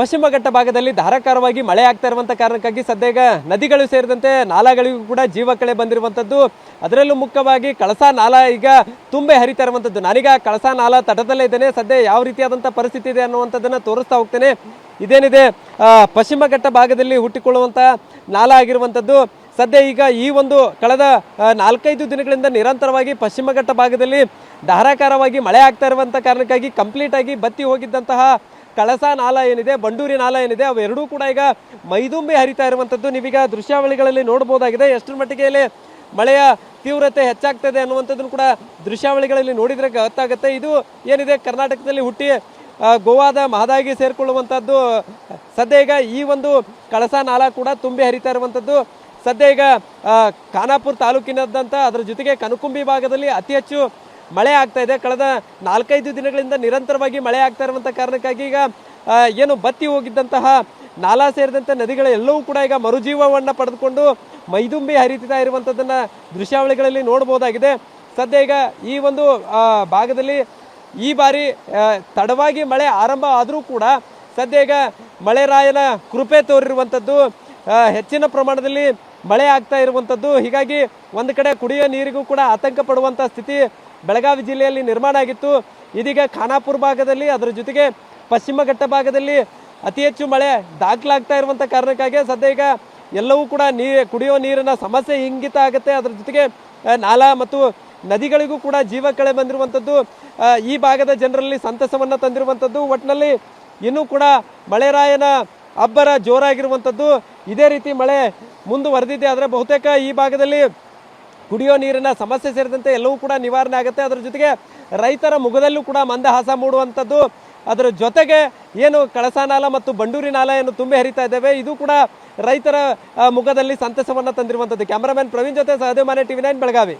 ಪಶ್ಚಿಮ ಘಟ್ಟ ಭಾಗದಲ್ಲಿ ಧಾರಾಕಾರವಾಗಿ ಮಳೆ ಆಗ್ತಾ ಇರುವಂತ ಕಾರಣಕ್ಕಾಗಿ ಸದ್ಯ ಈಗ ನದಿಗಳು ಸೇರಿದಂತೆ ನಾಲಾಗಳಿಗೂ ಕೂಡ ಜೀವಕಳೆ ಬಂದಿರುವಂತದ್ದು. ಅದರಲ್ಲೂ ಮುಖ್ಯವಾಗಿ ಕಳಸಾ ನಾಲಾ ಈಗ ತುಂಬೆ ಹರಿತಾ ಇರುವಂತದ್ದು. ನಾನೀಗ ಕಳಸಾ ನಾಲಾ ತಟದಲ್ಲೇ ಇದ್ದೇನೆ. ಸದ್ಯ ಯಾವ ರೀತಿಯಾದಂತಹ ಪರಿಸ್ಥಿತಿ ಇದೆ ಅನ್ನುವಂಥದ್ದನ್ನ ತೋರಿಸ್ತಾ ಹೋಗ್ತೇನೆ. ಇದೇನಿದೆ ಪಶ್ಚಿಮ ಘಟ್ಟ ಭಾಗದಲ್ಲಿ ಹುಟ್ಟಿಕೊಳ್ಳುವಂತಹ ನಾಲಾ ಆಗಿರುವಂತದ್ದು. ಸದ್ಯ ಈಗ ಈ ಒಂದು ಕಳೆದ 4-5 ದಿನಗಳಿಂದ ನಿರಂತರವಾಗಿ ಪಶ್ಚಿಮ ಘಟ್ಟ ಭಾಗದಲ್ಲಿ ಧಾರಾಕಾರವಾಗಿ ಮಳೆ ಆಗ್ತಾ ಇರುವಂತ ಕಾರಣಕ್ಕಾಗಿ ಕಂಪ್ಲೀಟ್ ಆಗಿ ಬತ್ತಿ ಹೋಗಿದ್ದಂತಹ ಕಳಸಾ ನಾಲಾ ಏನಿದೆ, ಬಂಡೂರಿ ನಾಲಾ ಏನಿದೆ, ಅವೆರಡೂ ಕೂಡ ಈಗ ಮೈದುಂಬಿ ಹರಿತಾ ಇರುವಂತದ್ದು. ನೀವೀಗ ದೃಶ್ಯಾವಳಿಗಳಲ್ಲಿ ನೋಡಬಹುದಾಗಿದೆ. ಎಷ್ಟರ ಮಟ್ಟಿಗೆ ಇಲ್ಲಿ ಮಳೆಯ ತೀವ್ರತೆ ಹೆಚ್ಚಾಗ್ತದೆ ಅನ್ನುವಂಥದ್ದನ್ನು ಕೂಡ ದೃಶ್ಯಾವಳಿಗಳಲ್ಲಿ ನೋಡಿದ್ರೆ ಗೊತ್ತಾಗುತ್ತೆ. ಇದು ಏನಿದೆ ಕರ್ನಾಟಕದಲ್ಲಿ ಹುಟ್ಟಿ ಗೋವಾದ ಮಹದಾಗಿ ಸೇರ್ಕೊಳ್ಳುವಂಥದ್ದು. ಸದ್ಯ ಈಗ ಈ ಒಂದು ಕಳಸಾ ನಾಲಾ ಕೂಡ ತುಂಬಿ ಹರಿತಾ ಇರುವಂಥದ್ದು. ಸದ್ಯ ಈಗ ಖಾನಾಪುರ ತಾಲೂಕಿನಾದ್ಯಂತ ಅದರ ಜೊತೆಗೆ ಕನಕುಂಬಿ ಭಾಗದಲ್ಲಿ ಅತಿ ಹೆಚ್ಚು ಮಳೆ ಆಗ್ತಾ ಇದೆ. ಕಳೆದ 4-5 ದಿನಗಳಿಂದ ನಿರಂತರವಾಗಿ ಮಳೆ ಆಗ್ತಾ ಇರುವಂಥ ಕಾರಣಕ್ಕಾಗಿ ಈಗ ಏನು ಬತ್ತಿ ಹೋಗಿದ್ದಂತಹ ನಾಲಾ ಸೇರಿದಂತೆ ನದಿಗಳೆಲ್ಲವೂ ಕೂಡ ಈಗ ಮರುಜೀವವನ್ನು ಪಡೆದುಕೊಂಡು ಮೈದುಂಬಿ ಹರಿತಾ ಇರುವಂಥದ್ದನ್ನು ದೃಶ್ಯಾವಳಿಗಳಲ್ಲಿ ನೋಡಬಹುದಾಗಿದೆ. ಸದ್ಯ ಈಗ ಈ ಒಂದು ಭಾಗದಲ್ಲಿ ಈ ಬಾರಿ ತಡವಾಗಿ ಮಳೆ ಆರಂಭ ಆದರೂ ಕೂಡ ಸದ್ಯ ಈಗ ಮಳೆರಾಯನ ಕೃಪೆ ತೋರಿರುವಂಥದ್ದು. ಹೆಚ್ಚಿನ ಪ್ರಮಾಣದಲ್ಲಿ ಮಳೆ ಆಗ್ತಾ ಇರುವಂಥದ್ದು. ಹೀಗಾಗಿ ಒಂದು ಕಡೆ ಕುಡಿಯೋ ನೀರಿಗೂ ಕೂಡ ಆತಂಕ ಪಡುವಂಥ ಸ್ಥಿತಿ ಬೆಳಗಾವಿ ಜಿಲ್ಲೆಯಲ್ಲಿ ನಿರ್ಮಾಣ ಆಗಿತ್ತು. ಇದೀಗ ಖಾನಾಪುರ ಭಾಗದಲ್ಲಿ ಅದರ ಜೊತೆಗೆ ಪಶ್ಚಿಮ ಘಟ್ಟ ಭಾಗದಲ್ಲಿ ಅತಿ ಹೆಚ್ಚು ಮಳೆ ದಾಖಲಾಗ್ತಾ ಇರುವಂಥ ಕಾರಣಕ್ಕಾಗಿ ಸದ್ಯ ಈಗ ಎಲ್ಲವೂ ಕೂಡ ಕುಡಿಯೋ ನೀರಿನ ಸಮಸ್ಯೆ ಇಂಗಿತ ಆಗುತ್ತೆ. ಅದರ ಜೊತೆಗೆ ನಾಲಾ ಮತ್ತು ನದಿಗಳಿಗೂ ಕೂಡ ಜೀವಕಳೆ ಬಂದಿರುವಂಥದ್ದು ಈ ಭಾಗದ ಜನರಲ್ಲಿ ಸಂತಸವನ್ನು ತಂದಿರುವಂಥದ್ದು. ಒಟ್ಟಿನಲ್ಲಿ ಇನ್ನೂ ಕೂಡ ಮಳೆರಾಯನ ಅಬ್ಬರ ಜೋರಾಗಿರುವಂಥದ್ದು. ಇದೇ ರೀತಿ ಮಳೆ ಮುಂದುವರೆದಿದೆ ಆದರೆ ಬಹುತೇಕ ಈ ಭಾಗದಲ್ಲಿ ಕುಡಿಯೋ ನೀರಿನ ಸಮಸ್ಯೆ ಸೇರಿದಂತೆ ಎಲ್ಲವೂ ಕೂಡ ನಿವಾರಣೆ ಆಗುತ್ತೆ. ಅದರ ಜೊತೆಗೆ ರೈತರ ಮುಖದಲ್ಲೂ ಕೂಡ ಮಂದಹಾಸ ಮೂಡುವಂಥದ್ದು. ಅದರ ಜೊತೆಗೆ ಏನು ಕಳಸಾ ನಾಲಾ ಮತ್ತು ಬಂಡೂರಿ ನಾಲಾ ಏನು ತುಂಬಿ ಹರಿತಾ ಇದ್ದಾವೆ, ಇದು ಕೂಡ ರೈತರ ಮುಖದಲ್ಲಿ ಸಂತಸವನ್ನು ತಂದಿರುವಂಥದ್ದು. ಕ್ಯಾಮರಾಮನ್ ಪ್ರವೀಣ್ ಜೊತೆ ಸಹದೇವ್ ಮಾನೆ, TV9 ಬೆಳಗಾವಿ.